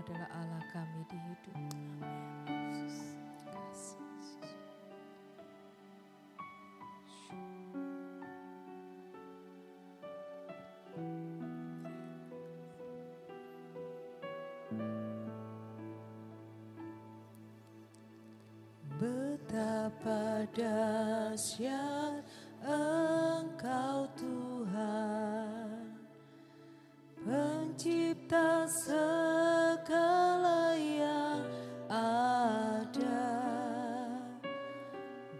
adalah Allah kami di hidup. Yesus. Kasih Yesus. Betapa dahsyat Engkau Tuhan, Pencipta segala yang ada,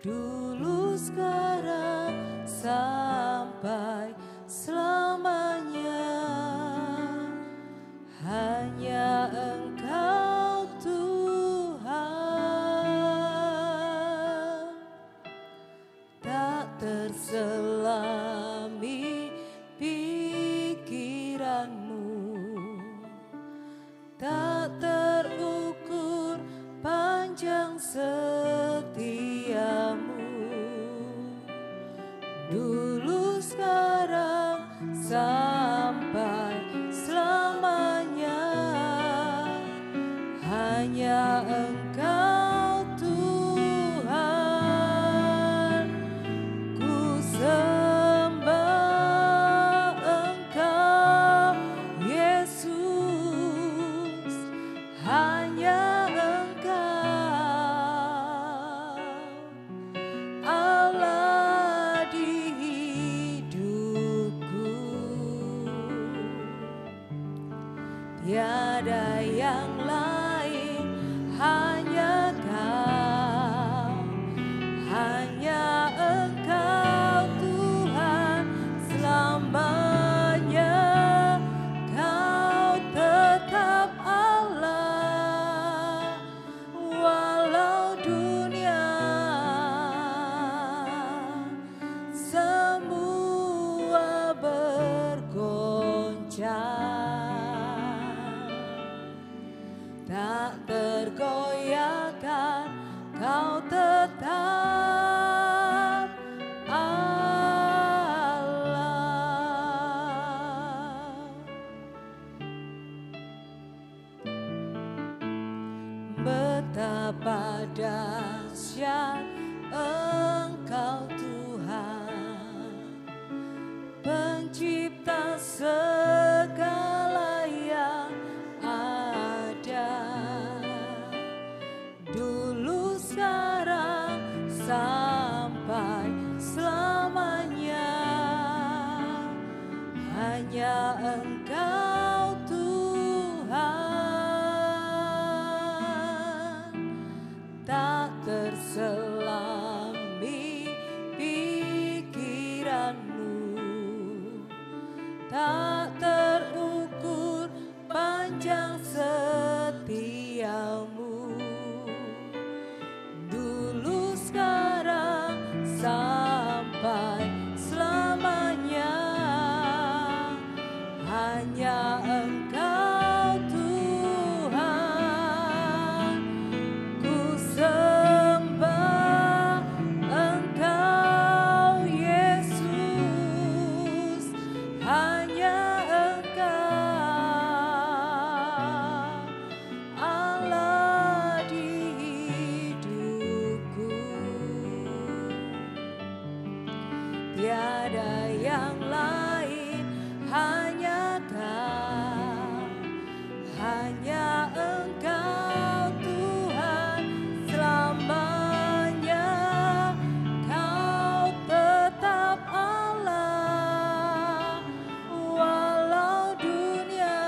dulu sekarang sampai selamanya. Hanya Engkau Tuhan, tak terselami pikiranmu, tak terukur panjang setiamu, dulu sekarang sampai selamanya. Hanya Engkau Tuhan, ku sembah Engkau Yesus. Hanya Engkau Allah di hidupku, tiada yang lain, hanya Kau, hanya Engkau Tuhan selamanya. Kau tetap Allah, walau dunia semua bergoncang, tak tergoyahkan, Kau tetap Allah. Betapa dahsyat Engkau Tuhan, Pencipta segala yang ada, dulu sekarang sampai selamanya. Hanya Engkau Tuhan, tak terselami pikiranmu, tak terukur panjang setiamu, dulu sekarang sampai selamanya. Hanya Engkau Tuhan, ku sembah Engkau Yesus. Hanya Engkau Allah di hidupku, tiada yang lain, hanya Kau, hanya Engkau Tuhan selamanya. Kau tetap Allah, walau dunia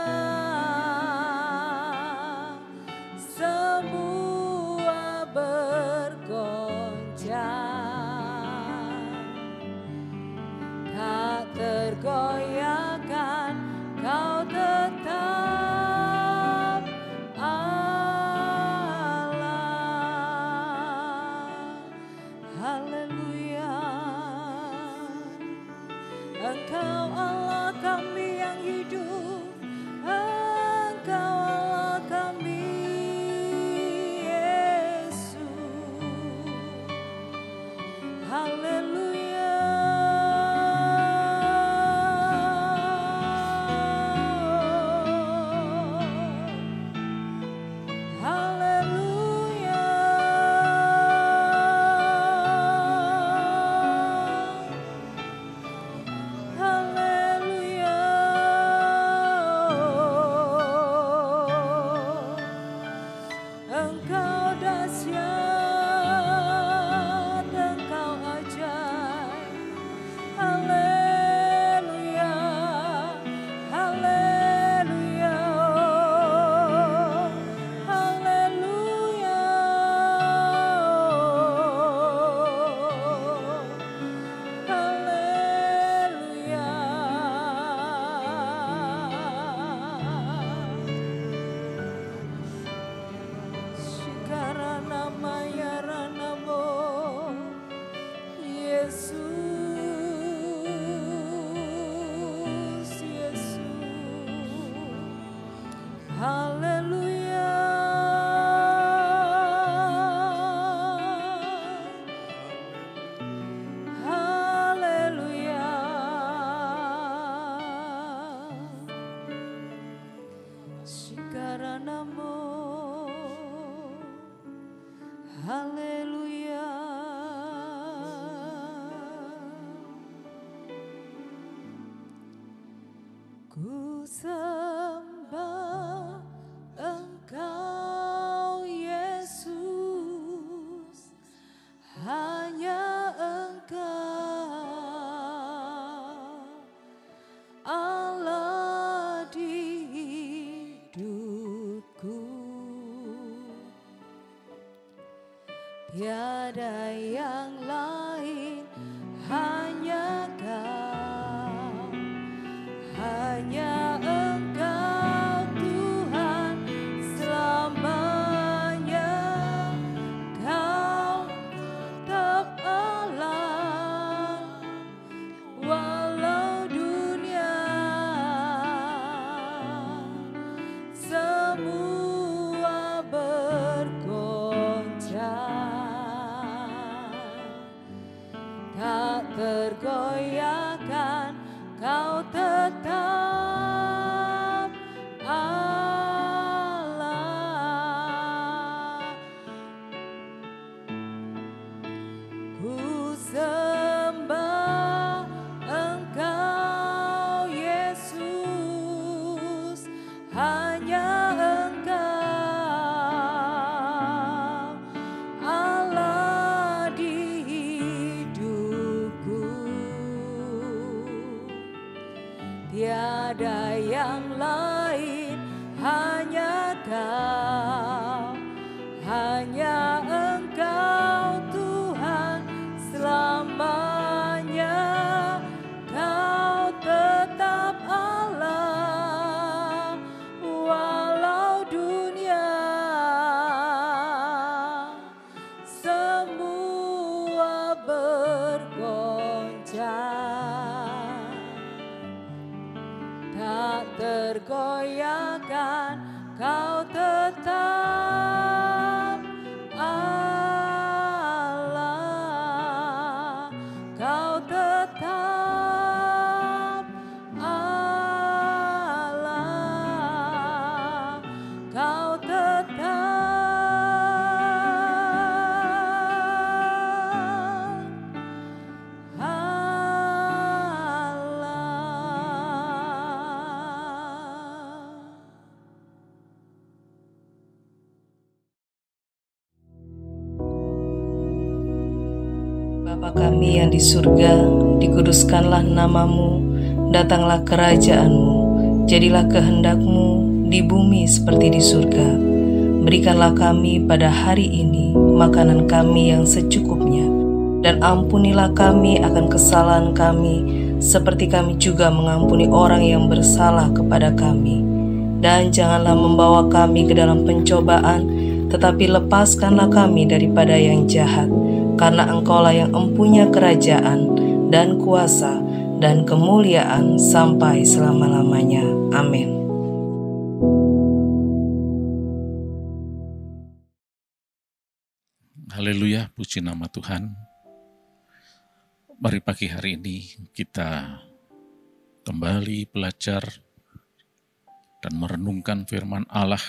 semua bergoncang, tak tergoyahkan, Kau tetap Haleluya. Haleluya. Shikaranamo. Haleluya. Ku sembah Engkau Yesus, hanya Engkau Allah di hidupku. Tiada yang lain, hanya Kau, hanya Engkau Tuhan selamanya. Kau tetap Allah, walau dunia semua bergoncang, tak tergoyahkan. Kau tetap Allah. Ku sembah Engkau Yesus, hanya Engkau Allah di hidupku. Tiada yang lain, hanya Kau, hanya Engkau Tuhan selamanya. Kau tetap Allah, walau dunia semua bergoncang, tak tergoyahkan. Kau tetap Allah, Kau tetap Allah, Kau tetap Bapa kami yang di surga, dikuduskanlah namamu, datanglah kerajaanmu, jadilah kehendak-Mu di bumi seperti di surga. Berikanlah kami pada hari ini makanan kami yang secukupnya, dan ampunilah kami akan kesalahan kami, seperti kami juga mengampuni orang yang bersalah kepada kami. Dan janganlah membawa kami ke dalam pencobaan, tetapi lepaskanlah kami daripada yang jahat. Karena Engkaulah yang empunya kerajaan dan kuasa dan kemuliaan sampai selama-lamanya. Amin. Haleluya, puji nama Tuhan. Mari pagi hari ini kita kembali belajar dan merenungkan firman Allah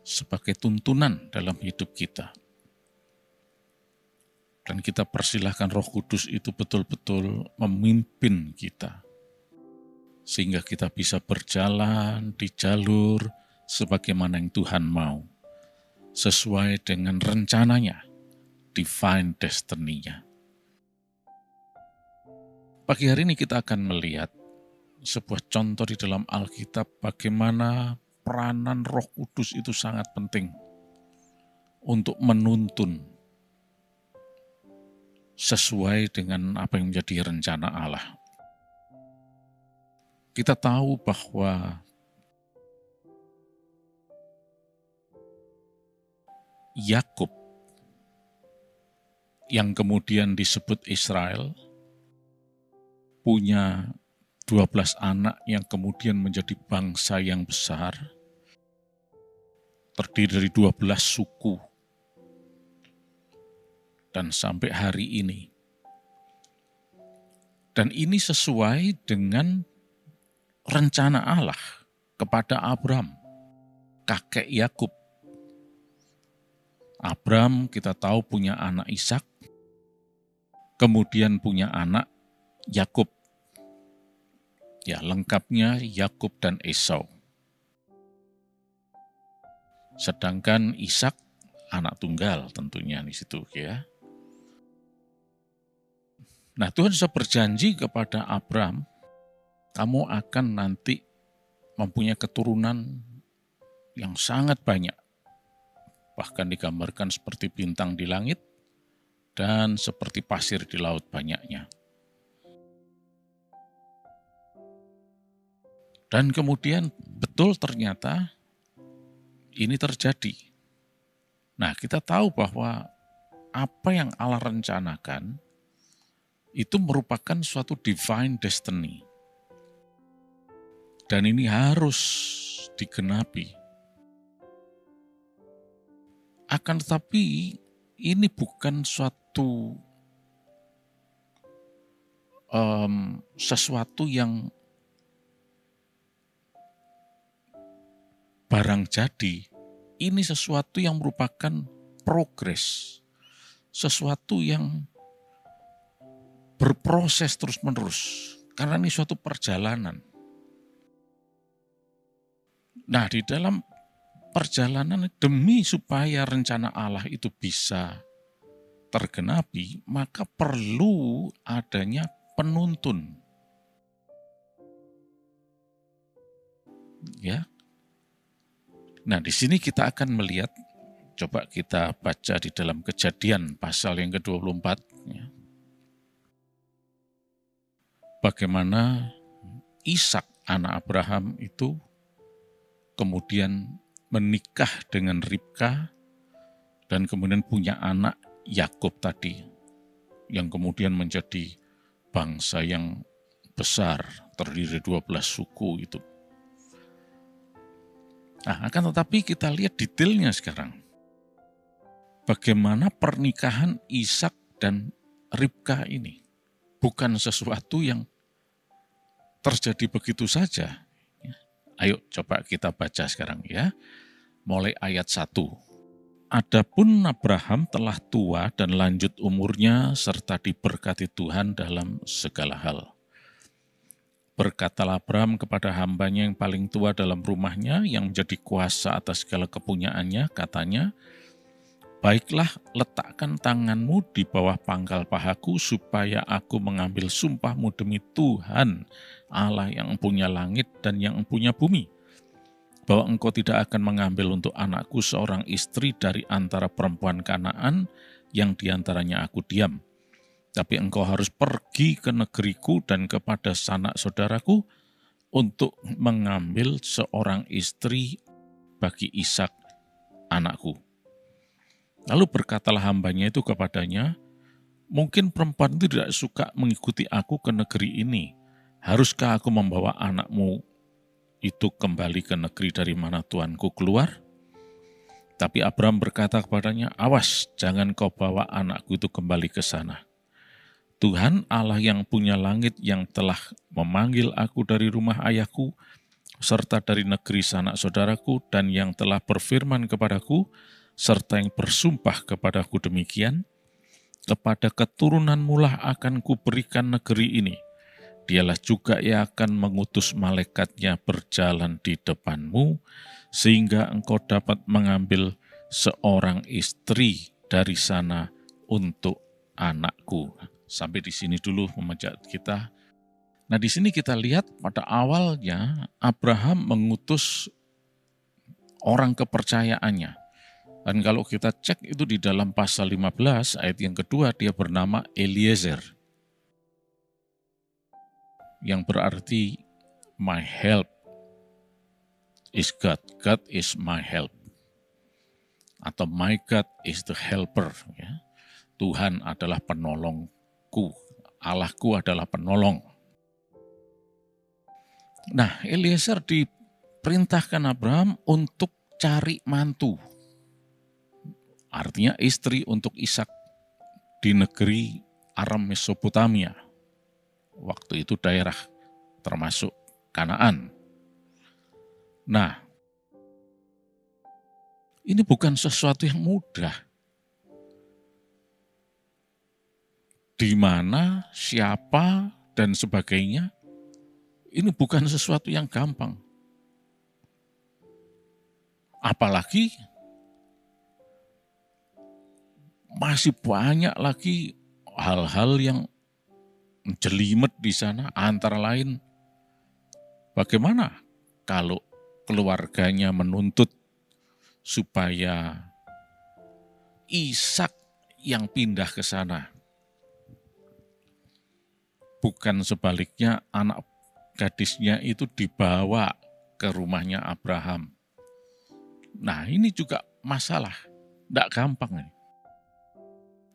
sebagai tuntunan dalam hidup kita. Dan kita persilahkan Roh Kudus itu betul-betul memimpin kita, sehingga kita bisa berjalan di jalur sebagaimana yang Tuhan mau, sesuai dengan rencananya, divine destiny-nya. Pagi hari ini kita akan melihat sebuah contoh di dalam Alkitab bagaimana peranan Roh Kudus itu sangat penting untuk menuntun sesuai dengan apa yang menjadi rencana Allah. Kita tahu bahwa Yakub yang kemudian disebut Israel punya 12 anak yang kemudian menjadi bangsa yang besar, terdiri dari 12 suku. Dan sampai hari ini. Dan ini sesuai dengan rencana Allah kepada Abram, kakek Yakub. Abram kita tahu punya anak Ishak, kemudian punya anak Yakub. Ya, lengkapnya Yakub dan Esau. Sedangkan Ishak anak tunggal tentunya di situ ya. Nah, Tuhan sudah berjanji kepada Abram, kamu akan nanti mempunyai keturunan yang sangat banyak. Bahkan digambarkan seperti bintang di langit dan seperti pasir di laut banyaknya. Dan kemudian betul ternyata ini terjadi. Nah, kita tahu bahwa apa yang Allah rencanakan itu merupakan suatu divine destiny. Dan ini harus digenapi. Akan tetapi ini bukan suatu sesuatu yang barang jadi. Ini sesuatu yang merupakan progres. Sesuatu yang berproses terus-menerus, karena ini suatu perjalanan. Nah, di dalam perjalanan demi supaya rencana Allah itu bisa tergenapi, maka perlu adanya penuntun. Ya. Nah, di sini kita akan melihat, coba kita baca di dalam Kejadian pasal yang ke-24, ya. Bagaimana Ishak anak Abraham itu kemudian menikah dengan Ribka dan kemudian punya anak Yakub tadi yang kemudian menjadi bangsa yang besar terdiri 12 suku itu. Nah, akan tetapi kita lihat detailnya sekarang. Bagaimana pernikahan Ishak dan Ribka ini bukan sesuatu yang terjadi begitu saja. Ayo coba kita baca sekarang ya. Mulai ayat 1. Adapun Abraham telah tua dan lanjut umurnya serta diberkati Tuhan dalam segala hal. Berkatalah Abraham kepada hambanya yang paling tua dalam rumahnya yang menjadi kuasa atas segala kepunyaannya, katanya, baiklah, letakkan tanganmu di bawah pangkal pahaku supaya aku mengambil sumpahmu demi Tuhan, Allah yang punya langit dan yang punya bumi, bahwa engkau tidak akan mengambil untuk anakku seorang istri dari antara perempuan Kanaan yang diantaranya aku diam. Tapi engkau harus pergi ke negeriku dan kepada sanak saudaraku untuk mengambil seorang istri bagi Ishak anakku. Lalu berkatalah hambanya itu kepadanya, mungkin perempuan itu tidak suka mengikuti aku ke negeri ini. Haruskah aku membawa anakmu itu kembali ke negeri dari mana tuanku keluar? Tapi Abraham berkata kepadanya, awas, jangan kau bawa anakku itu kembali ke sana. Tuhan Allah yang punya langit yang telah memanggil aku dari rumah ayahku, serta dari negeri sanak saudaraku, dan yang telah berfirman kepadaku, serta yang bersumpah kepadaku demikian, kepada keturunanmu lah akan kuberikan negeri ini. Dialah juga yang akan mengutus malaikatnya berjalan di depanmu, sehingga engkau dapat mengambil seorang istri dari sana untuk anakku. Sampai di sini dulu pembacaan kita. Nah, di sini kita lihat pada awalnya Abraham mengutus orang kepercayaannya. Dan kalau kita cek itu di dalam pasal 15 ayat yang kedua, dia bernama Eliezer. Yang berarti my help is God. God is my help. Atau my God is the helper. Ya. Tuhan adalah penolongku. Allahku adalah penolong. Nah, Eliezer diperintahkan Abraham untuk cari mantu. Artinya istri untuk Ishak di negeri Aram Mesopotamia. Waktu itu daerah termasuk Kanaan. Nah, ini bukan sesuatu yang mudah. Di mana, siapa, dan sebagainya, ini bukan sesuatu yang gampang. Apalagi masih banyak lagi hal-hal yang jelimet di sana, antara lain bagaimana kalau keluarganya menuntut supaya Ishak yang pindah ke sana. Bukan sebaliknya anak gadisnya itu dibawa ke rumahnya Abraham. Nah, ini juga masalah, tidak gampang ini.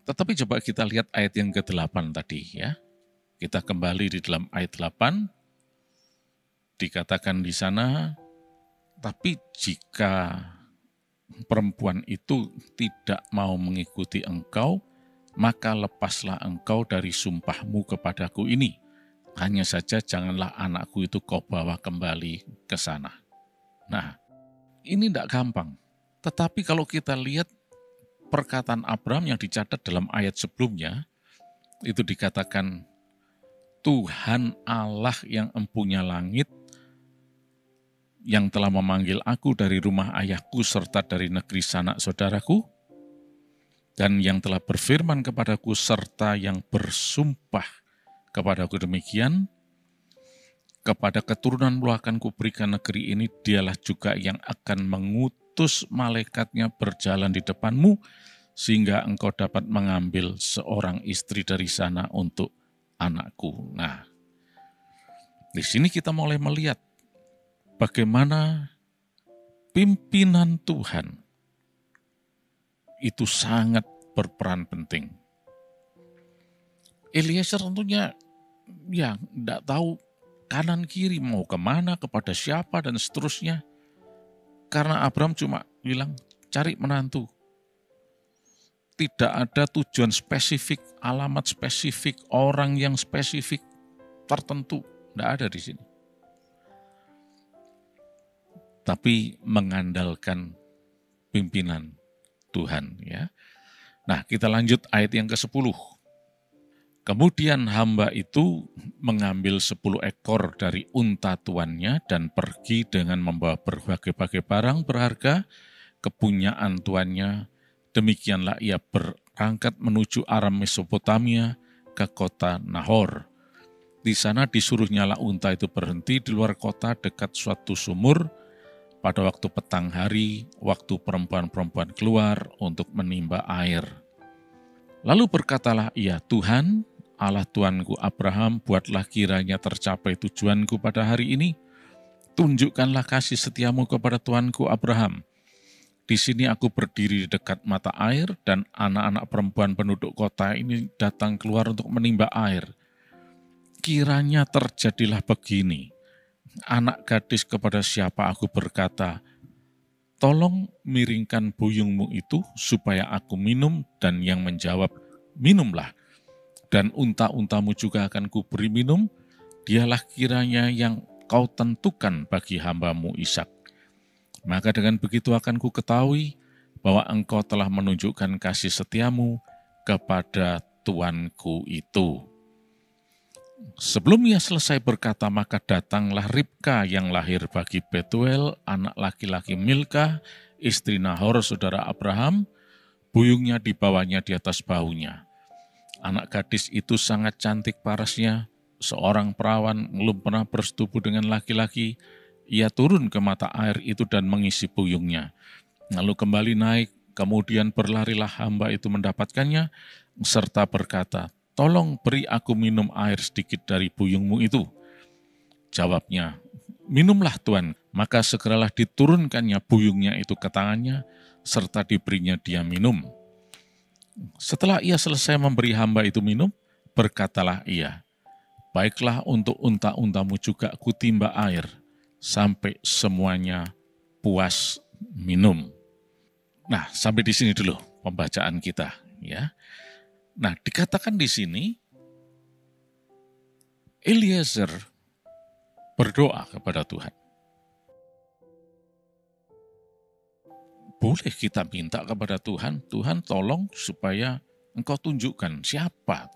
Tetapi coba kita lihat ayat yang ke-8 tadi ya. Kita kembali di dalam ayat 8, dikatakan di sana, tapi jika perempuan itu tidak mau mengikuti engkau, maka lepaslah engkau dari sumpahmu kepadaku ini. Hanya saja janganlah anakku itu kau bawa kembali ke sana. Nah, ini tidak gampang. Tetapi kalau kita lihat perkataan Abraham yang dicatat dalam ayat sebelumnya, itu dikatakan, Tuhan Allah yang empunya langit, yang telah memanggil aku dari rumah ayahku serta dari negeri sanak saudaraku, dan yang telah berfirman kepadaku serta yang bersumpah kepadaku demikian, kepada keturunanmu akan kuberikan negeri ini, dialah juga yang akan mengutus malaikatnya berjalan di depanmu, sehingga engkau dapat mengambil seorang istri dari sana untuk anakku. Nah, di sini kita mulai melihat bagaimana pimpinan Tuhan itu sangat berperan penting. Eliezer tentunya ya tidak tahu kanan kiri mau kemana, kepada siapa dan seterusnya. Karena Abraham cuma bilang cari menantu. Tidak ada tujuan spesifik, alamat spesifik, orang yang spesifik tertentu. Tidak ada di sini. Tapi mengandalkan pimpinan Tuhan. Ya. Nah, kita lanjut ayat yang ke-10. Kemudian hamba itu mengambil 10 ekor dari unta tuannya dan pergi dengan membawa berbagai-bagai barang berharga, kepunyaan tuannya. Demikianlah ia berangkat menuju Aram Mesopotamia ke kota Nahor. Di sana disuruhnyalah unta itu berhenti di luar kota dekat suatu sumur pada waktu petang hari, waktu perempuan-perempuan keluar untuk menimba air. Lalu berkatalah ia, Tuhan, Allah Tuanku Abraham, buatlah kiranya tercapai tujuanku pada hari ini. Tunjukkanlah kasih setiamu kepada Tuanku Abraham. Di sini aku berdiri di dekat mata air dan anak-anak perempuan penduduk kota ini datang keluar untuk menimba air. Kiranya terjadilah begini. Anak gadis kepada siapa aku berkata, tolong miringkan buyungmu itu supaya aku minum, dan yang menjawab, minumlah. Dan unta-untamu juga akan kuberi minum, dialah kiranya yang kau tentukan bagi hambamu Ishak. Maka dengan begitu akan ku ketahui bahwa engkau telah menunjukkan kasih setiamu kepada tuanku itu. Sebelum ia selesai berkata, maka datanglah Ribka yang lahir bagi Betuel, anak laki-laki Milka, istri Nahor, saudara Abraham, buyungnya dibawanya di atas bahunya. Anak gadis itu sangat cantik parasnya, seorang perawan belum pernah bersetubuh dengan laki-laki. Ia turun ke mata air itu dan mengisi buyungnya. Lalu kembali naik, kemudian berlarilah hamba itu mendapatkannya, serta berkata, tolong beri aku minum air sedikit dari buyungmu itu. Jawabnya, minumlah Tuan. Maka segeralah diturunkannya buyungnya itu ke tangannya, serta diberinya dia minum. Setelah ia selesai memberi hamba itu minum, berkatalah ia, baiklah untuk unta-untamu juga kutimba air, sampai semuanya puas minum. Nah, sampai di sini dulu pembacaan kita, ya. Nah, dikatakan di sini Eliezer berdoa kepada Tuhan. Boleh kita minta kepada Tuhan, Tuhan tolong supaya Engkau tunjukkan siapa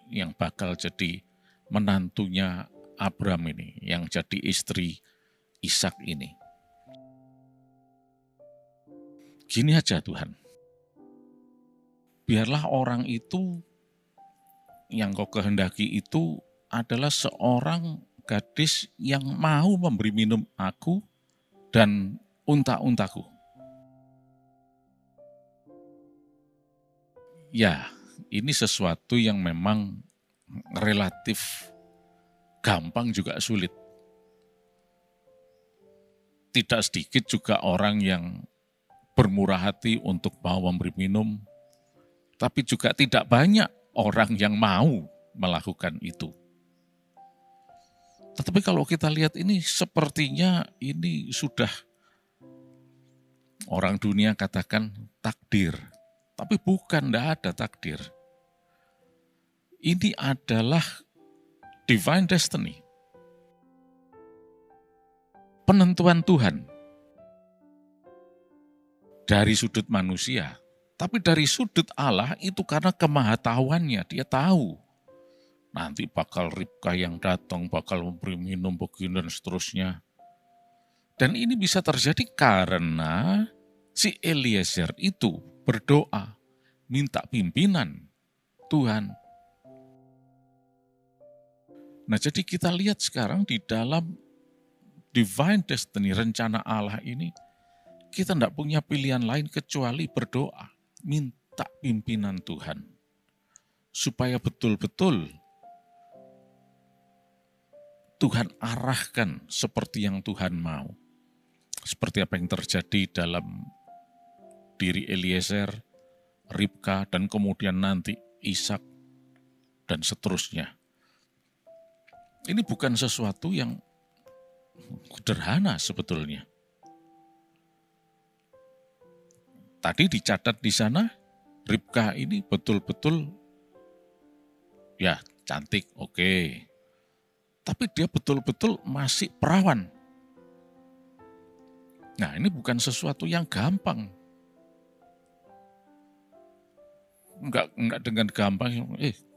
yang bakal jadi menantunya Abraham ini, yang jadi istri Ishak ini. Gini aja Tuhan, biarlah orang itu yang Kau kehendaki itu adalah seorang gadis yang mau memberi minum aku dan unta-untaku. Ya, ini sesuatu yang memang relatif gampang juga sulit. Tidak sedikit juga orang yang bermurah hati untuk mau memberi minum, tapi juga tidak banyak orang yang mau melakukan itu. Tetapi kalau kita lihat ini sepertinya ini sudah orang dunia katakan takdir. Tapi bukan, tidak ada takdir. Ini adalah divine destiny. Penentuan Tuhan. Dari sudut manusia. Tapi dari sudut Allah itu karena kemahatauannya. Dia tahu. Nanti bakal Ribka yang datang, bakal memberi minum begini dan seterusnya. Dan ini bisa terjadi karena si Eliezer itu berdoa, minta pimpinan Tuhan. Nah, jadi kita lihat sekarang di dalam divine destiny, rencana Allah ini, kita tidak punya pilihan lain kecuali berdoa, minta pimpinan Tuhan. Supaya betul-betul Tuhan arahkan seperti yang Tuhan mau. Seperti apa yang terjadi dalam diri Eliezer, Ribka, dan kemudian nanti Ishak, dan seterusnya. Ini bukan sesuatu yang sederhana sebetulnya. Tadi dicatat di sana, Ribka ini betul-betul, ya cantik, oke. Tapi dia betul-betul masih perawan. Nah, ini bukan sesuatu yang gampang. Enggak dengan gampang,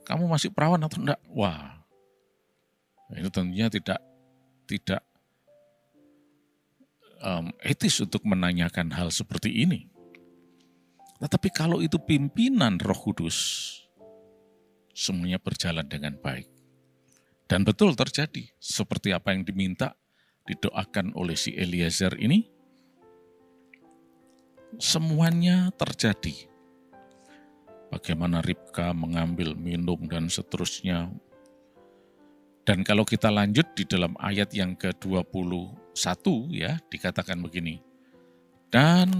kamu masih perawan atau enggak? Wah, itu tentunya tidak etis untuk menanyakan hal seperti ini. Tetapi kalau itu pimpinan Roh Kudus, semuanya berjalan dengan baik. Dan betul terjadi, seperti apa yang diminta, didoakan oleh si Eliezer ini, semuanya terjadi. Bagaimana Ribka mengambil minum dan seterusnya. Dan kalau kita lanjut di dalam ayat yang ke-21 ya, dikatakan begini. Dan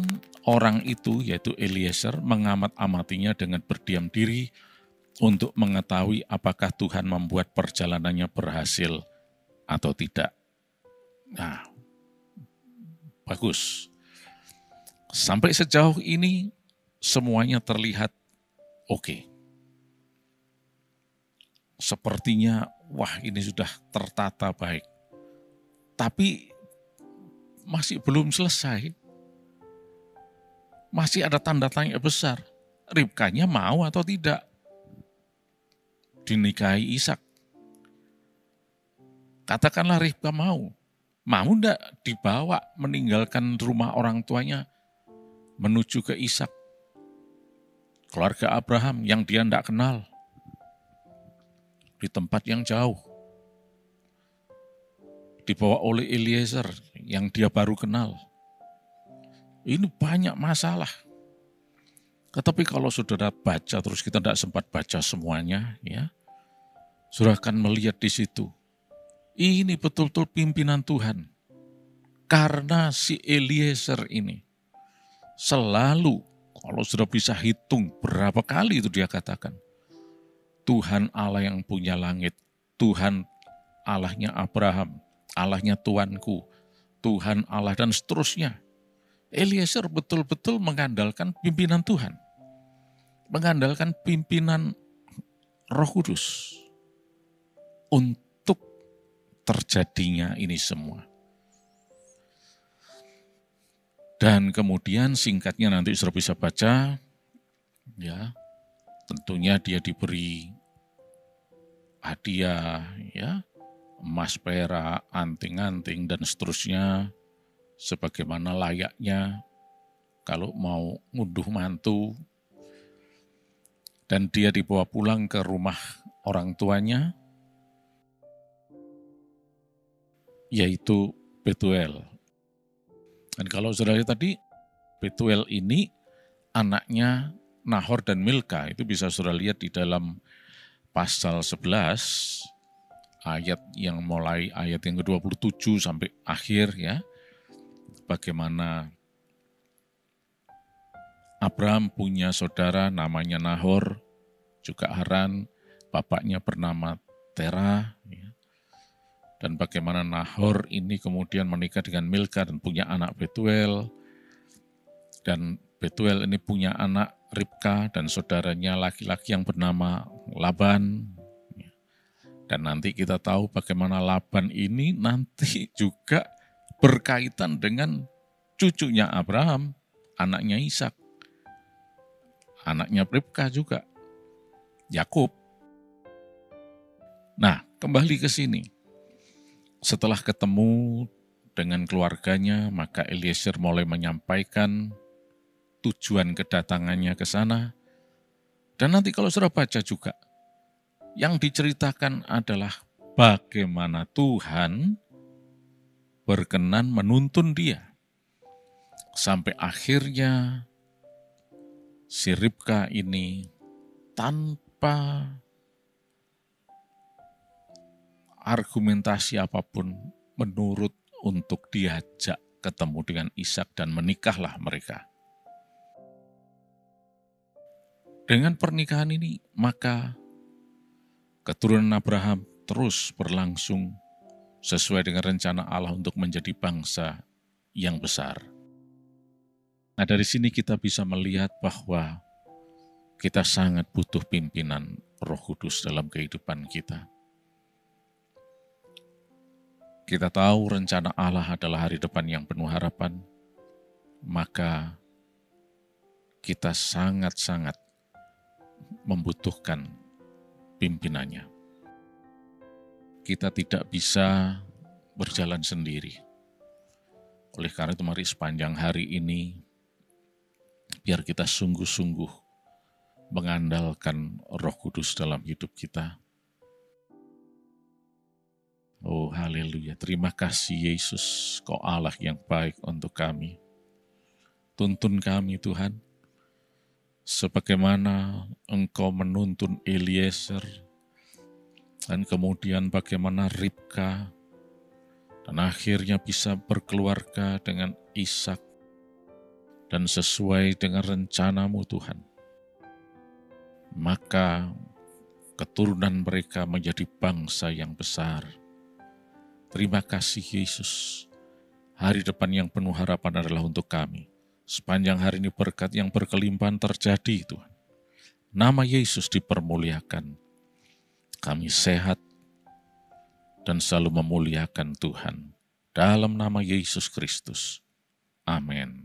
orang itu yaitu Eliezer mengamat-amatinya dengan berdiam diri untuk mengetahui apakah Tuhan membuat perjalanannya berhasil atau tidak. Nah, bagus. Sampai sejauh ini semuanya terlihat oke. Sepertinya, wah ini sudah tertata baik. Tapi masih belum selesai. Masih ada tanda tanya besar. Ribkanya mau atau tidak dinikahi Ishak. Katakanlah Ribka mau. Mau enggak dibawa meninggalkan rumah orang tuanya menuju ke Ishak? Keluarga Abraham yang dia enggak kenal. Di tempat yang jauh. Dibawa oleh Eliezer yang dia baru kenal. Ini banyak masalah. Tetapi kalau saudara baca, terus kita tidak sempat baca semuanya, ya, saudara akan melihat di situ. Ini betul-betul pimpinan Tuhan. Karena si Eliezer ini selalu, kalau saudara bisa hitung berapa kali itu dia katakan, Tuhan Allah yang punya langit, Tuhan Allahnya Abraham, Allahnya Tuanku, Tuhan Allah dan seterusnya. Eliezer betul-betul mengandalkan pimpinan Tuhan. Mengandalkan pimpinan Roh Kudus untuk terjadinya ini semua. Dan kemudian singkatnya nanti saudara bisa baca, ya, tentunya dia diberi hadiah, ya, emas, perak, anting-anting dan seterusnya, sebagaimana layaknya kalau mau ngunduh mantu. Dan dia dibawa pulang ke rumah orang tuanya, yaitu Betuel. Dan kalau saudara lihat tadi, Betuel ini anaknya Nahor dan Milka. Itu bisa saudara lihat di dalam pasal 11, ayat yang mulai ayat yang ke-27 sampai akhir, ya. Bagaimana Abraham punya saudara namanya Nahor, juga Haran, bapaknya bernama Terah, ya. Dan bagaimana Nahor ini kemudian menikah dengan Milka dan punya anak Betuel. Dan Betuel ini punya anak Ribka dan saudaranya laki-laki yang bernama Laban. Dan nanti kita tahu bagaimana Laban ini nanti juga berkaitan dengan cucunya Abraham, anaknya Ishak, anaknya Ribka juga, Yakub. Nah, kembali ke sini. Setelah ketemu dengan keluarganya, maka Eliezer mulai menyampaikan tujuan kedatangannya ke sana. Dan nanti kalau saudara baca juga, yang diceritakan adalah bagaimana Tuhan berkenan menuntun dia. Sampai akhirnya si Ribka ini tanpa argumentasi apapun menurut untuk diajak ketemu dengan Ishak dan menikahlah mereka. Dengan pernikahan ini, maka keturunan Abraham terus berlangsung sesuai dengan rencana Allah untuk menjadi bangsa yang besar. Nah, dari sini kita bisa melihat bahwa kita sangat butuh pimpinan Roh Kudus dalam kehidupan kita. Kita tahu rencana Allah adalah hari depan yang penuh harapan, maka kita sangat-sangat membutuhkan pimpinannya. Kita tidak bisa berjalan sendiri. Oleh karena itu mari sepanjang hari ini, biar kita sungguh-sungguh mengandalkan Roh Kudus dalam hidup kita. Oh haleluya, terima kasih Yesus, Kau Allah yang baik untuk kami. Tuntun kami Tuhan, sebagaimana Engkau menuntun Eliezer, dan kemudian bagaimana Ribka, dan akhirnya bisa berkeluarga dengan Ishak, dan sesuai dengan rencana-Mu Tuhan. Maka keturunan mereka menjadi bangsa yang besar. Terima kasih Yesus. Hari depan yang penuh harapan adalah untuk kami. Sepanjang hari ini berkat yang berkelimpahan terjadi Tuhan. Nama Yesus dipermuliakan. Kami sehat dan selalu memuliakan Tuhan. Dalam nama Yesus Kristus. Amin.